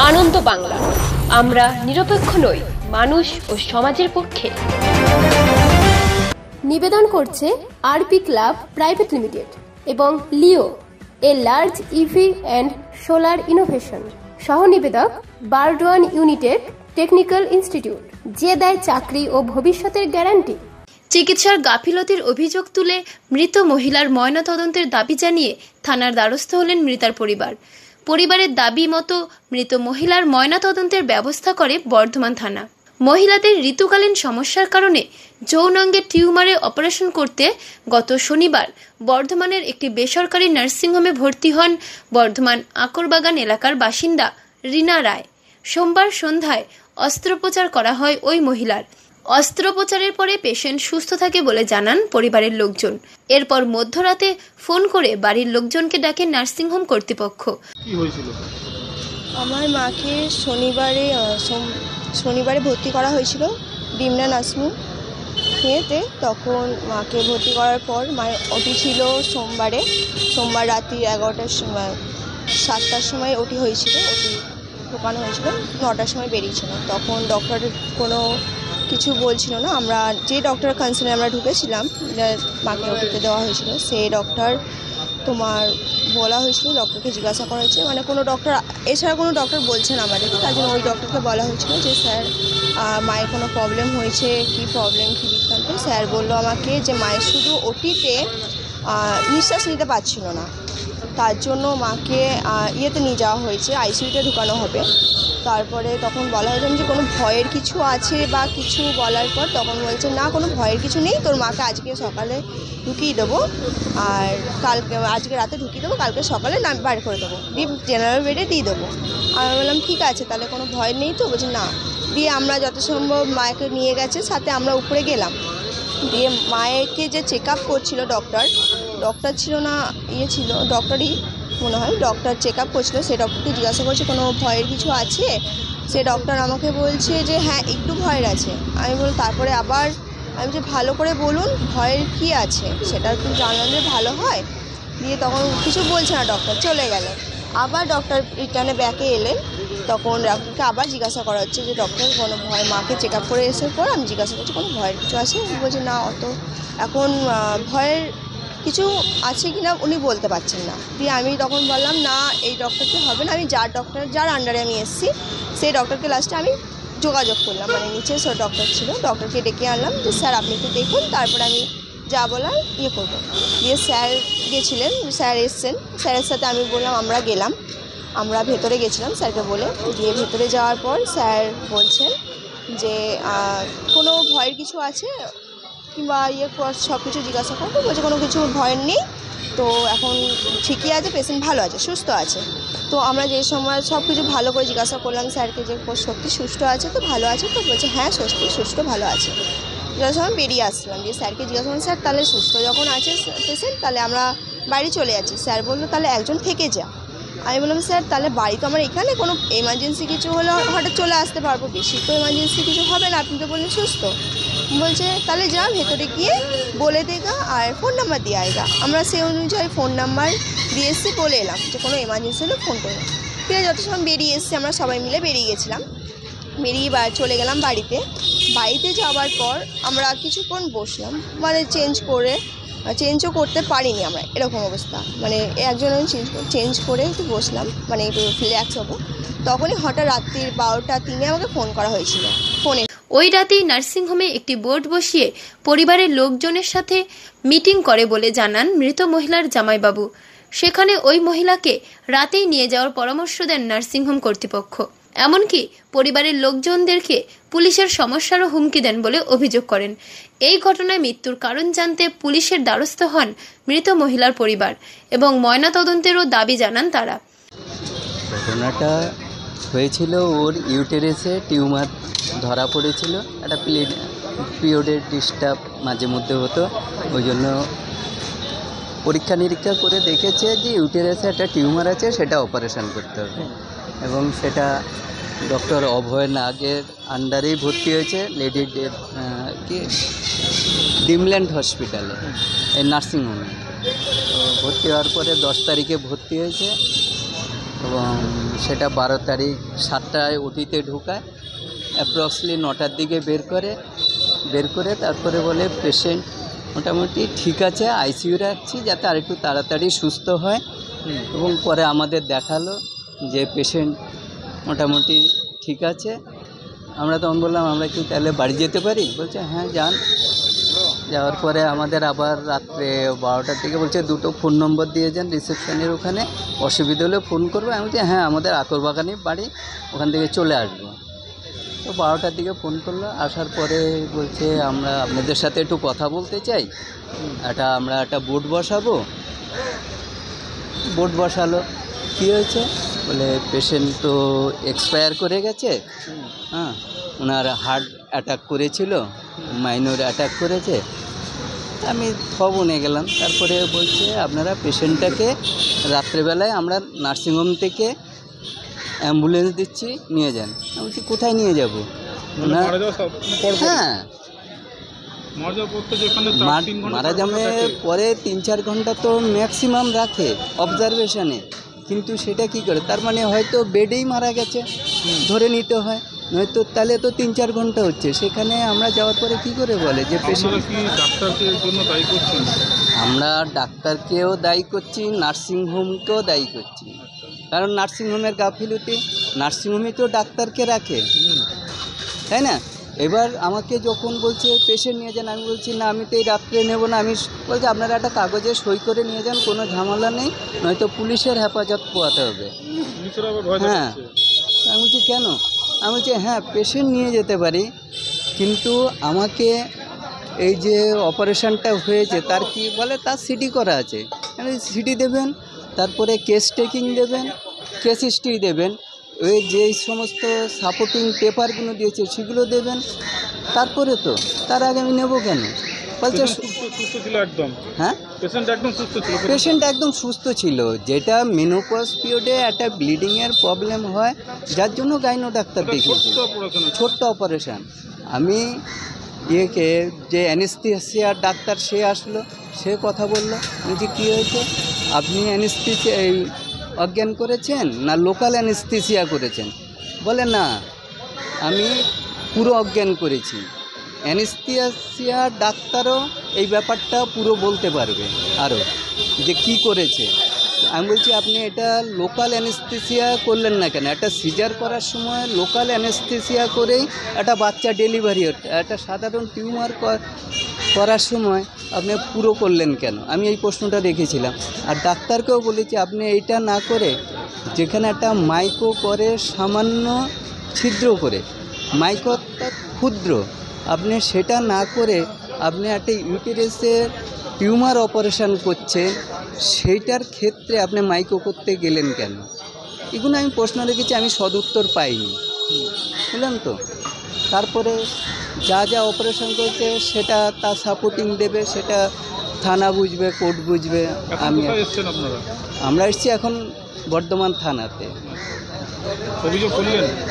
আনন্দ বাংলা, আমরা নিরপেক্ষ নই, মানুষ ও সমাজের পক্ষে। নিবেদন করছে আরপি ক্লাব প্রাইভেট লিমিটেড এবং Leo, a large EV and solar innovation. সহ নিবেদক বারডোয়ান ইউনিটেক টেকনিক্যাল ইনস্টিটিউট, যে দেয় চাকরি ও ভবিষ্যতের গ্যারান্টি। চিকিৎসার গাফিলতির অভিযোগ তুলে মৃত মহিলার ময়নাতদন্তের দাবি জানিয়ে থানার দ্বারস্থ হলেন মৃতার পরিবার। পরিবারের দাবি মতো মৃত মহিলার ময়নাতদন্তের ব্যবস্থা করে বর্ধমান থানা। মহিলাদের ঋতুকালীন সমস্যার কারণে যৌনাঙ্গের টিউমারে অপারেশন করতে গত শনিবার বর্ধমানের একটি বেসরকারি নার্সিংহোমে ভর্তি হন বর্ধমান আকরবাগান এলাকার বাসিন্দা রিনা রায়। সোমবার সন্ধ্যায় অস্ত্রোপচার করা হয় ওই মহিলার। অস্ত্রোপচারের পরে পেশেন্ট সুস্থ থাকে বলে জানান পরিবারের লোকজন। এরপর মধ্যরাতে ফোন করে বাড়ির লোকজনকে ডাকে নার্সিংহোম কর্তৃপক্ষ। কি হয়েছিল? আমার মাকে শনিবারে ভর্তি করা হয়েছিল ডিমনা নার্সিংহোমেতে। তখন মাকে ভর্তি করার পর মায়ের ওটি ছিল সোমবার রাত্রি 11টার সময়, 7টার সময় ওটি হয়েছিল। ওটি ঢোকানো হয়েছিল, 9টার সময় বেরিয়েছিল। তখন ডক্টর কোনো কিছু বলছিল না। আমরা যে ডক্টর কনসার্নে আমরা ঢুকেছিলাম, মাকে ওটিতে দেওয়া হয়েছিল, সেই ডক্টর বলা হয়েছিল, ডক্টরকে জিজ্ঞাসা করা হয়েছে, মানে কোনো ডক্টর এছাড়া কোনো ডক্টর বলছেন আমাদেরকে। তার জন্য ওই ডক্টরকে বলা হয়েছিল যে স্যার মায়ের কোনো প্রবলেম হয়েছে, কী বৃত্তান্ত। স্যার বললো আমাকে যে মায়ের শুধু ওটিতে নিঃশ্বাস নিতে পারছিল না, তার জন্য মাকে ইয়েতে নিয়ে যাওয়া হয়েছে, আইসিইউতে ঢুকানো হবে। তারপরে তখন বলা হয়েছে যে কোনো ভয়ের কিছু আছে বা কিছু বলার পর তখন বলছে না, কোনো ভয়ের কিছু নেই, তোর মাকে আজকে সকালে ঢুকিয়ে দেবো, আর আজকে রাতে ঢুকিয়ে দেবো, কালকে সকালে বার করে দেবো, দিয়ে জেনারেল বেডে দিয়ে দেবো। আমি বললাম ঠিক আছে, তাহলে কোনো ভয় নেই তো? বলছি না। দিয়ে আমরা যত সম্ভব মাকে নিয়ে গেছে, সাথে আমরা উপরে গেলাম। দিয়ে মায়েকে যে চেক আপ করছিল ডক্টর ছিল না, ছিল ডক্টরই মনে হয়, ডক্টর চেক আপ করছিল। সে ডক্টরকে জিজ্ঞাসা করছে কোনো ভয়ের কিছু আছে? সে ডক্টর আমাকে বলছে যে হ্যাঁ একটু ভয়ের আছে। আমি তারপরে আবার আমি যে ভালো করে বলুন ভয়ের কি আছে, সেটা একটু জানালে ভালো হয়। দিয়ে তখন কিছু বলছে না, ডক্টর চলে গেল। আবার ডক্টর রিটার্নে ব্যাকে এলেন, তখন ডক্টরকে আবার জিজ্ঞাসা করা হচ্ছে যে ডক্টর কোনো ভয়, মাকে চেক আপ করে এসে পর আমি জিজ্ঞাসা করছি কোনো ভয়ের কিছু আছে? বলছে না, অত এখন ভয়ের কিছু আছে কি না উনি বলতে পারছেন না। দিয়ে আমি তখন বললাম না, এই ডক্টরকে হবে না, আমি যার আন্ডারে আমি এসেছি সেই ডক্টরকে লাস্টে আমি যোগাযোগ করলাম, মানে নিচে সব ডক্টর ছিল, ডক্টরকে ডেকে আনলাম যে স্যার আপনি একটু দেখুন, তারপরে আমি যা বলার করবো। দিয়ে স্যার গেছিলেন, স্যার এসছেন, স্যারের সাথে আমি বললাম আমরা ভেতরে গেছিলাম স্যারকে বলে। দিয়ে ভেতরে যাওয়ার পর স্যার বলছেন যে কোনো ভয়ের কিছু আছে কিংবা সব কিছু জিজ্ঞাসা করবো। বলছে কোনো কিছু ভয়ের নেই, তো এখন ঠিকই আছে, পেশেন্ট ভালো আছে, সুস্থ আছে। তো আমরা যে সময় সব কিছু ভালো করে জিজ্ঞাসা করলাম স্যারকে যে সত্যি সুস্থ আছে তো, ভালো আছে তো? বলছে হ্যাঁ সত্যি সুস্থ ভালো আছে। যাওয়ার সময় বেরিয়ে আসলাম, দিয়ে স্যারকে জিজ্ঞাসা করলাম স্যার তাহলে সুস্থ যখন আছে পেশেন্ট, তাহলে আমরা বাড়ি চলে যাচ্ছি। স্যার বললো তাহলে একজন থেকে যা। আমি বললাম স্যার তাহলে বাড়ি তো আমার এখানে, কোনো এমার্জেন্সি কিছু হলে হঠাৎ চলে আসতে পারবো, বেশি তো এমার্জেন্সি কিছু হবে না, আপনি তো বললেন সুস্থ। বলছে তাহলে যা ভেতরে গিয়ে বলে দেগা আর ফোন নাম্বার দিয়ে আয়গা। আমরা সেই অনুযায়ী ফোন নাম্বার দিয়ে এসে বলে এলাম যে কোনো এমার্জেন্সি হলে ফোন করলাম। ঠিক আছে, যত সময় বেরিয়ে এসেছি আমরা সবাই মিলে বেরিয়ে গেছিলাম। বেরিয়ে চলে গেলাম বাড়িতে যাওয়ার পর আমরা কিছুক্ষণ বসলাম, মানে চেঞ্জও করতে পারিনি আমরা, এরকম অবস্থা, মানে একজন চেঞ্জ করে একটু বসলাম, মানে একটু রিল্যাক্স হবো। তখনই হঠাৎ রাত্রির 12টা03 আমাকে ফোন করা হয়েছিল ফোনে। ওই রাতেই নার্সিংহোমে একটি বোর্ড বসিয়ে পরিবারের লোকজনের সাথে মিটিং করে বলে জানান মৃত মহিলার জামাইবাবু। সেখানে ওই মহিলাকে রাতেই নিয়ে যাওয়ার পরামর্শ দেন নার্সিংহোম কর্তৃপক্ষ। এমনকি পরিবারের লোকজনদেরকে পুলিশের সমস্যারও হুমকি দেন বলে অভিযোগ করেন। এই ঘটনায় মৃত্যুর কারণ জানতে পুলিশের দ্বারস্থ হন মৃত মহিলার পরিবার এবং ময়নাতদন্তেরও দাবি জানান তারা। ঘটনাটা হয়েছিল ওর ইউটেরাসে টিউমার ধরা পড়েছিল, একটা পিরিয়ডের ডিস্টার্ব মাঝে মধ্যে হতো, ওই জন্য পরীক্ষা নিরীক্ষা করে দেখেছে যে ইউটেরাসে একটা টিউমার আছে, সেটা অপারেশন করতে হবে, এবং সেটা ডক্টর অভয় নাগের আন্ডারেই ভর্তি হয়েছে লেডি ডিমল্যান্ড হসপিটালে, এই নার্সিংহোমে। তো ভর্তি হওয়ার পরে 10 তারিখে ভর্তি হয়েছে, এবং সেটা 12 তারিখ 7টায় ওটিতে ঢোকায়, অ্যাপ্রক্সলি 9টার দিকে বের করে তারপরে বলে পেশেন্ট মোটামুটি ঠিক আছে, আইসিইউ রাখছি যাতে আরেকটু তাড়াতাড়ি সুস্থ হয়। এবং পরে আমাদের দেখালো যে পেশেন্ট মোটামুটি ঠিক আছে। আমরা তখন বললাম আমরা কি তাহলে বাড়ি যেতে পারি? বলছে হ্যাঁ যান। যাওয়ার পরে আমাদের আবার রাত্রে 12টার দিকে বলছে 2টো ফোন নম্বর দিয়ে যান রিসেপশনের ওখানে, অসুবিধা হলে ফোন করবো। আমি বলছি হ্যাঁ আমাদের আকরবাগানে বাড়ি, ওখান থেকে চলে আসবো। তো 12টার দিকে ফোন করলো, আসার পরে বলছে আমরা আপনাদের সাথে একটু কথা বলতে চাই, আমরা একটা বোর্ড বসালো। কী হয়েছে? বলে পেশেন্ট তো এক্সপায়ার করে গেছে, হ্যাঁ ওনার হার্ট অ্যাটাক করেছিল, মাইনর অ্যাটাক করেছে। আমি খবরে গেলাম, তারপরে বলছে আপনারা পেশেন্টটাকে রাত্রেবেলায় আমরা নার্সিংহোম থেকে অ্যাম্বুলেন্স দিচ্ছি, নিয়ে যান। আমি বলছি কোথায় নিয়ে যাব? হ্যাঁ মারা যাওয়ার পরে 3-4 ঘন্টা তো ম্যাক্সিমাম রাখে অবজারভেশনে, কিন্তু সেটা কি করে? তার মানে হয়তো বেডেই মারা গেছে ধরে নিতে হয়, নয়তো তাহলে তো 3-4 ঘন্টা হচ্ছে। সেখানে আমরা যাওয়ার পরে কি করে বলে যে পেশেন্ট, আমরা ডাক্তারকেও দায়ী করছি, নার্সিংহোমকেও দায়ী করছি। কারণ নার্সিংহোমের গাফিলতি, নার্সিংহোমে তো ডাক্তারকে রাখে, তাই না? এবার আমাকে যখন বলছে পেশেন্ট নিয়ে যান, আমি বলছি না আমি তো এই রাত্রে নেব না। আমি বলছি আপনারা একটা কাগজে সই করে নিয়ে যান, কোনো ঝামেলা নেই, নয়তো পুলিশের হেফাজত পোয়াতে হবে। হ্যাঁ আমি বলছি কেন? আমি বলছি হ্যাঁ পেশেন্ট নিয়ে যেতে পারি, কিন্তু আমাকে এই যে অপারেশনটা হয়েছে তার কি বলে, তার সিটি করা আছে, সিটি দেবেন, তারপরে কেস টেকিং দেবেন, কেস হিস্ট্রি দেবেন, ওই যে সমস্ত সাপোর্টিং পেপারগুলো দিয়েছে সেগুলো দেবেন, তারপরে তো তার আগে আমি নেবো কেন? বলছে হ্যাঁ পেশেন্ট একদম সুস্থ ছিল, যেটা মেনোপজ পিরিয়ডে একটা ব্লিডিংয়ের প্রবলেম হয়, যার জন্য গাইনো ডাক্তার দেখিয়েছি, ছোট্ট অপারেশন। আমি ইয়েকে যে অ্যানেস্থেসিয়ার ডাক্তার সে আসলো, সে কথা বললো, বলছি কী হয়েছে, আপনি অ্যানেস্থেসিয়া অজ্ঞান করেছেন না লোকাল অ্যানেস্থেসিয়া করেছেন? বলে না আমি পুরো অজ্ঞান করেছি। অ্যানেস্থেসিয়া ডাক্তারও এই ব্যাপারটা পুরো বলতে পারবে আরও যে কি করেছে। আমি বলছি আপনি এটা লোকাল অ্যানেস্থেসিয়া করলেন না কেন? একটা সিজার করার সময় লোকাল অ্যানেস্থেসিয়া করেই একটা বাচ্চা ডেলিভারি হচ্ছে, একটা সাধারণ টিউমার করার সময় আপনি পুরো করলেন কেন? আমি এই প্রশ্নটা রেখেছিলাম। আর ডাক্তারকেও বলেছি আপনি এইটা না করে, যেখানে একটা মাইকো করে সামান্য ছিদ্র করে, মাইকোটা ক্ষুদ্র, আপনি সেটা না করে আপনি একটা ইউটেরাসের টিউমার অপারেশন করছেন, সেইটার ক্ষেত্রে আপনি মাইকো করতে গেলেন কেন? এগুলো আমি প্রশ্ন রেখেছি, আমি সদুত্তর পাইনি, বুঝলেন তো। তারপরে যা যা অপারেশন করেছে সেটা তার সাপোর্টিং দেবে, সেটা থানা বুঝবে, কোর্ট বুঝবে। আমরা এসেছি এখন বর্ধমান থানাতে।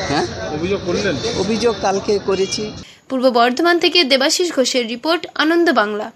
হ্যাঁ অভিযোগ কালকে করেছি। পূর্ব বর্ধমান থেকে দেবাশিস ঘোষের রিপোর্ট, আনন্দ বাংলা।